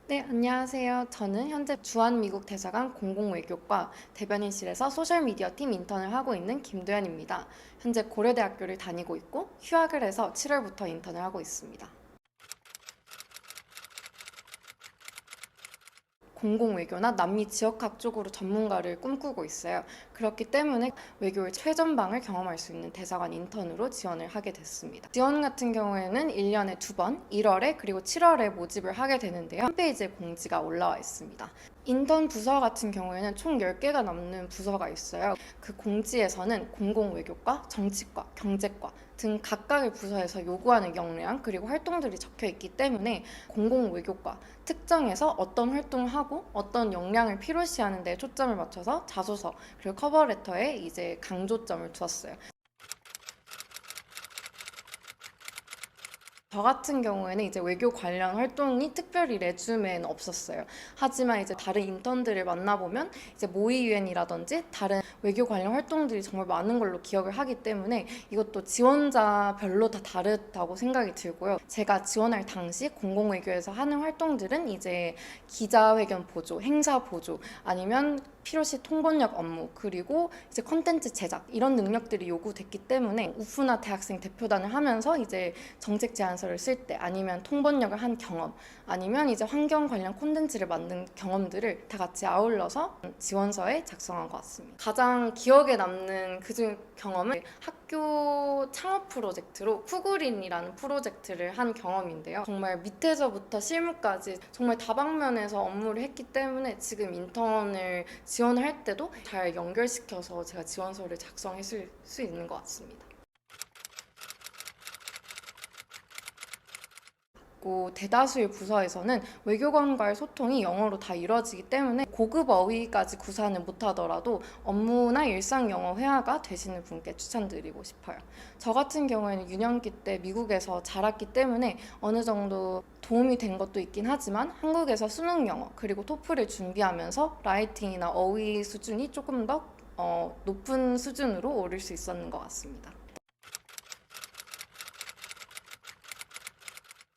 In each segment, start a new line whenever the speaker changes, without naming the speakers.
네, 안녕하세요. 저는 현재 주한미국 대사관 공공외교과 대변인실에서 소셜미디어 팀 인턴을 하고 있는 김도연입니다. 현재 고려대학교를 다니고 있고 휴학을 해서 7월부터 인턴을 하고 있습니다. 공공외교나 남미 지역학 쪽으로 전문가를 꿈꾸고 있어요. 그렇기 때문에 외교의 최전방을 경험할 수 있는 대사관 인턴으로 지원을 하게 됐습니다. 지원 같은 경우에는 1년에 2번, 1월에 그리고 7월에 모집을 하게 되는데요. 홈페이지에 공지가 올라와 있습니다. 인턴 부서 같은 경우에는 총 10개가 넘는 부서가 있어요. 그 공지에서는 공공외교과, 정치과, 경제과 등 각각의 부서에서 요구하는 역량 그리고 활동들이 적혀 있기 때문에 공공외교과 특정해서 어떤 활동을 하고 어떤 역량을 필요시하는 데 초점을 맞춰서 자소서 그리고 커버레터에 이제 강조점을 두었어요. 저 같은 경우에는 이제 외교 관련 활동이 특별히 레주메에는 없었어요. 하지만 이제 다른 인턴들을 만나보면 이제 모의 유엔이라든지 다른 외교 관련 활동들이 정말 많은 걸로 기억을 하기 때문에 이것도 지원자별로 다 다르다고 생각이 들고요. 제가 지원할 당시 공공외교에서 하는 활동들은 이제 기자회견 보조, 행사 보조 아니면 필요시 통번역 업무 그리고 이제 컨텐츠 제작 이런 능력들이 요구됐기 때문에 우프나 대학생 대표단을 하면서 이제 정책 제안서를 쓸 때 아니면 통번역을 한 경험 아니면 이제 환경 관련 콘텐츠를 만든 경험들을 다 같이 아울러서 지원서에 작성한 것 같습니다. 가장 기억에 남는 그중 경험은 학교 창업 프로젝트로 쿠그린이라는 프로젝트를 한 경험인데요. 정말 밑에서부터 실무까지 정말 다방면에서 업무를 했기 때문에 지금 인턴을 지원할 때도 잘 연결시켜서 제가 지원서를 작성했을 수 있는 것 같습니다. 대다수의 부서에서는 외교관과의 소통이 영어로 다 이루어지기 때문에 고급 어휘까지 구사는 못하더라도 업무나 일상 영어 회화가 되시는 분께 추천드리고 싶어요. 저 같은 경우에는 유년기 때 미국에서 자랐기 때문에 어느 정도 도움이 된 것도 있긴 하지만 한국에서 수능 영어 그리고 토플을 준비하면서 라이팅이나 어휘 수준이 조금 더 높은 수준으로 오를 수 있었는 것 같습니다.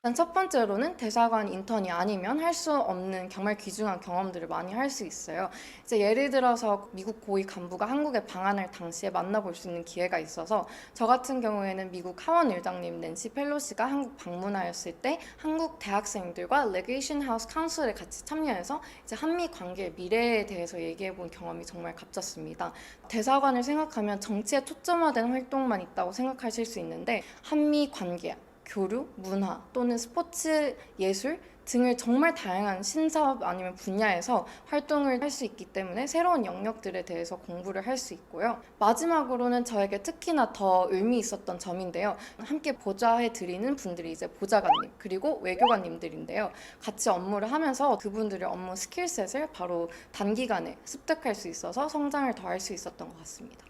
일단 첫 번째로는 대사관 인턴이 아니면 할 수 없는 정말 귀중한 경험들을 많이 할 수 있어요. 이제 예를 들어서 미국 고위 간부가 한국에 방한할 당시에 만나볼 수 있는 기회가 있어서 저 같은 경우에는 미국 하원 의장님 낸시 펠로시가 한국 방문하였을 때 한국 대학생들과 레게이션 하우스 카운슬에 같이 참여해서 이제 한미 관계의 미래에 대해서 얘기해 본 경험이 정말 값졌습니다. 대사관을 생각하면 정치에 초점화된 활동만 있다고 생각하실 수 있는데 한미 관계 교류, 문화 또는 스포츠, 예술 등을 정말 다양한 신사업 아니면 분야에서 활동을 할 수 있기 때문에 새로운 영역들에 대해서 공부를 할 수 있고요. 마지막으로는 저에게 특히나 더 의미 있었던 점인데요. 함께 보좌해 드리는 분들이 이제 보좌관님 그리고 외교관님들인데요. 같이 업무를 하면서 그분들의 업무 스킬셋을 바로 단기간에 습득할 수 있어서 성장을 더할 수 있었던 것 같습니다.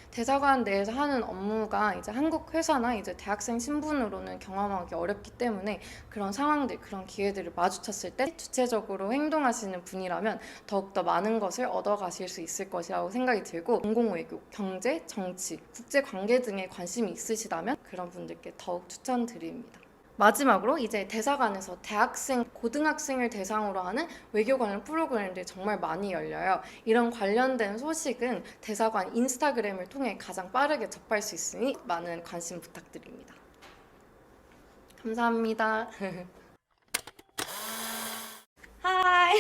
대사관 내에서 하는 업무가 이제 한국 회사나 이제 대학생 신분으로는 경험하기 어렵기 때문에 그런 상황들, 그런 기회들을 마주쳤을 때 주체적으로 행동하시는 분이라면 더욱더 많은 것을 얻어가실 수 있을 것이라고 생각이 들고 공공외교, 경제, 정치, 국제관계 등에 관심이 있으시다면 그런 분들께 더욱 추천드립니다. 마지막으로 이제 대사관에서 대학생, 고등학생을 대상으로 하는 외교 관련 프로그램들이 정말 많이 열려요. 이런 관련된 소식은 대사관 인스타그램을 통해 가장 빠르게 접할 수 있으니 많은 관심 부탁드립니다. 감사합니다.
Hi,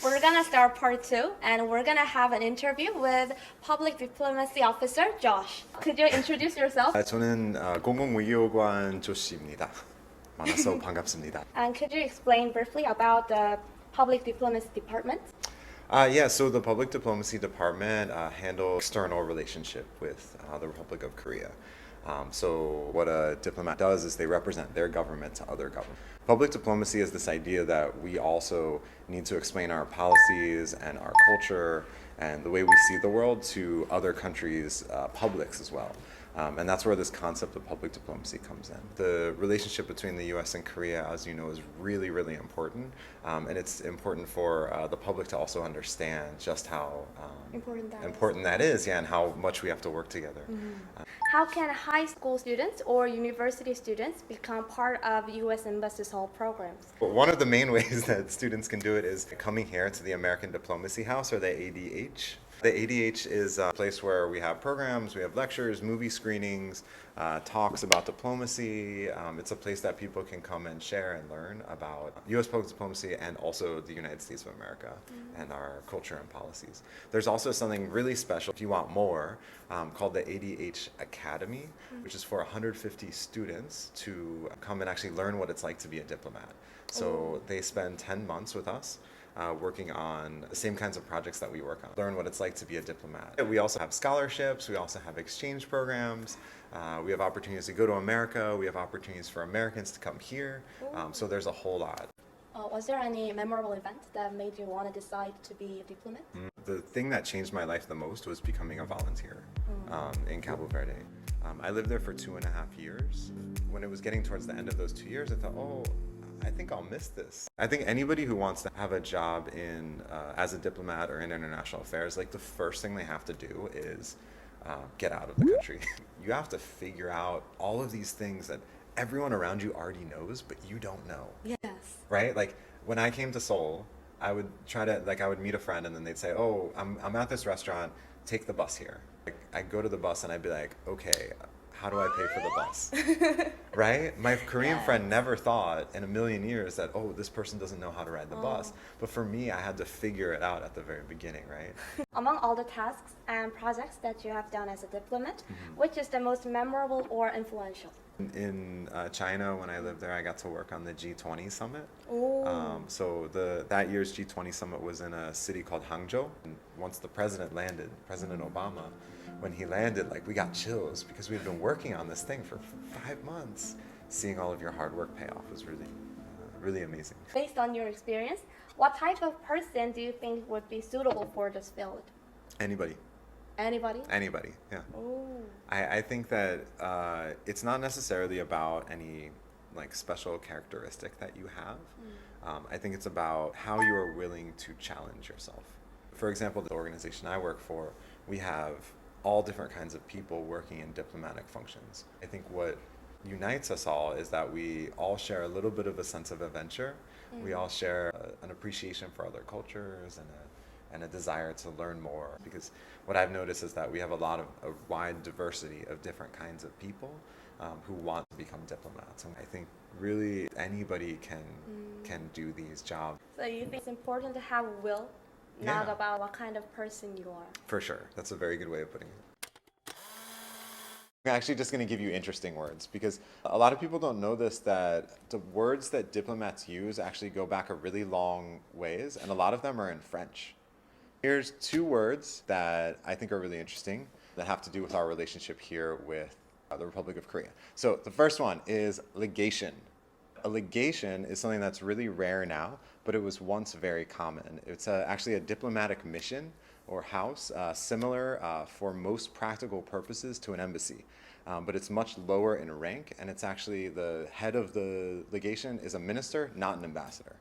we're gonna start part two, and we're gonna have an interview with Public Diplomacy Officer Josh. Could you introduce yourself?
저는 공공외교관 조씨입니다. 만나서 반갑습니다.
And could you explain briefly about the Public Diplomacy Department?
Yeah, so the Public Diplomacy Department handles external relationship with the Republic of Korea. So what a diplomat does is they represent their government to other governments. Public diplomacy is this idea that we also need to explain our policies and our culture and the way we see the world to other countries' publics as well. And that's where this concept of public diplomacy comes in. The relationship between the US and Korea, as you know, is really, really important. And it's important for the public to also understand just how important that is, yeah, and how much we have to work together.
How can high school students or university students become part of U.S. Embassy Seoul programs?
But one of the main ways that students can do it is coming here to the American Diplomacy House, or the ADH. The ADH is a place where we have programs, we have lectures, movie screenings, talks about diplomacy. It's a place that people can come and share and learn about U.S. public diplomacy and also the United States of America and our culture and policies. There's also something really special, if you want more, called the ADH Academy, which is for 150 students to come and actually learn what it's like to be a diplomat. So they spend 10 months with us. Working on the same kinds of projects that we work on. Learn what it's like to be a diplomat. We also have scholarships, we also have exchange programs, we have opportunities to go to America, we have opportunities for Americans to come here, so there's a whole lot.
Was there any memorable event that made you want to decide to be a diplomat?
The thing that changed my life the most was becoming a volunteer in Cabo Verde. I lived there for 2.5 years. When it was getting towards the end of those 2 years, I thought, I think I'll miss this. I think anybody who wants to have a job in as a diplomat or in international affairs, like the first thing they have to do is get out of the country. You have to figure out all of these things that everyone around you already knows, but you don't know.
Yes.
Right? Like when I came to Seoul, I would I would meet a friend and then they'd say, oh, I'm at this restaurant, take the bus here. I'd go to the bus and I'd be like, okay, how do I pay for the bus? Right? My Korean friend never thought in a million years that, oh, this person doesn't know how to ride the bus. But for me, I had to figure it out at the very beginning, right?
Among all the tasks and projects that you have done as a diplomat, which is the most memorable or influential?
In China, when I lived there, I got to work on the G20 summit.
Oh.
So that year's G20 summit was in a city called Hangzhou. And once the president landed, President Obama, when he landed, like we got chills because we'd been working on this thing for 5 months. Seeing all of your hard work pay off was really, really amazing.
Based on your experience, what type of person do you think would be suitable for this field?
Anybody.
Anybody?
Anybody, yeah.
Oh.
I think that it's not necessarily about any like special characteristic that you have. I think it's about how you are willing to challenge yourself. For example, the organization I work for, we have all different kinds of people working in diplomatic functions. I think what unites us all is that we all share a little bit of a sense of adventure. We all share an appreciation for other cultures and a desire to learn more, because what I've noticed is that we have a wide diversity of different kinds of people who want to become diplomats. And I think really anybody can do these jobs.
So you think it's important to have will, not
Yeah.
about what kind of person you are?
For sure. That's a very good way of putting it. I'm actually just going to give you interesting words because a lot of people don't know this, that the words that diplomats use actually go back a really long ways, and a lot of them are in French. Here's 2 words that I think are really interesting that have to do with our relationship here with the Republic of Korea. So the first one is legation. A legation is something that's really rare now, but it was once very common. It's actually a diplomatic mission or house, similar for most practical purposes to an embassy. But it's much lower in rank, and it's actually the head of the legation is a minister, not an ambassador.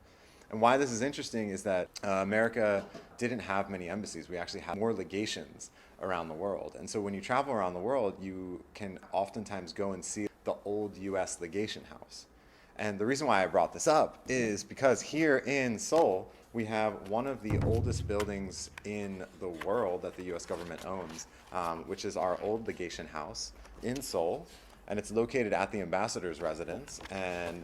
And why this is interesting is that America didn't have many embassies. We actually have more legations around the world. And so when you travel around the world, you can oftentimes go and see the old US legation house. And the reason why I brought this up is because here in Seoul, we have one of the oldest buildings in the world that the US government owns, which is our old legation house in Seoul. And it's located at the ambassador's residence. And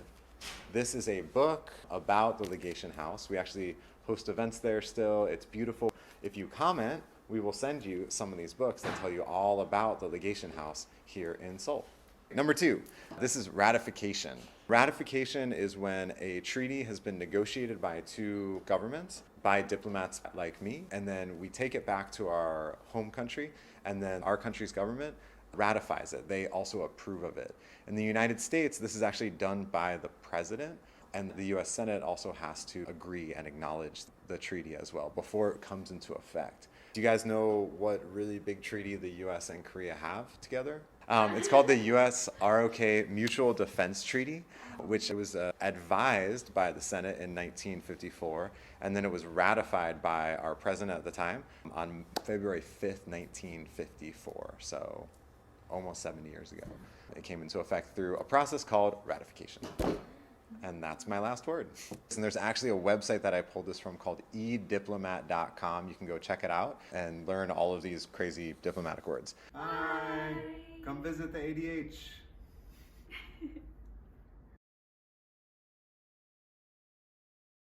this is a book about the legation house. We actually host events there still. It's beautiful. If you comment, we will send you some of these books that tell you all about the legation house here in Seoul. Number 2, this is ratification. Ratification is when a treaty has been negotiated by 2 governments, by diplomats like me, and then we take it back to our home country, and then our country's government ratifies it. They also approve of it. In the United States, this is actually done by the president, and the US Senate also has to agree and acknowledge the treaty as well before it comes into effect. Do you guys know what really big treaty the US and Korea have together? It's called the U.S. ROK Mutual Defense Treaty, which was advised by the Senate in 1954, and then it was ratified by our president at the time on February 5th, 1954. So almost 70 years ago. It came into effect through a process called ratification. And that's my last word. And there's actually a website that I pulled this from called ediplomat.com. You can go check it out and learn all of these crazy diplomatic words. Hi! Come visit the ADH.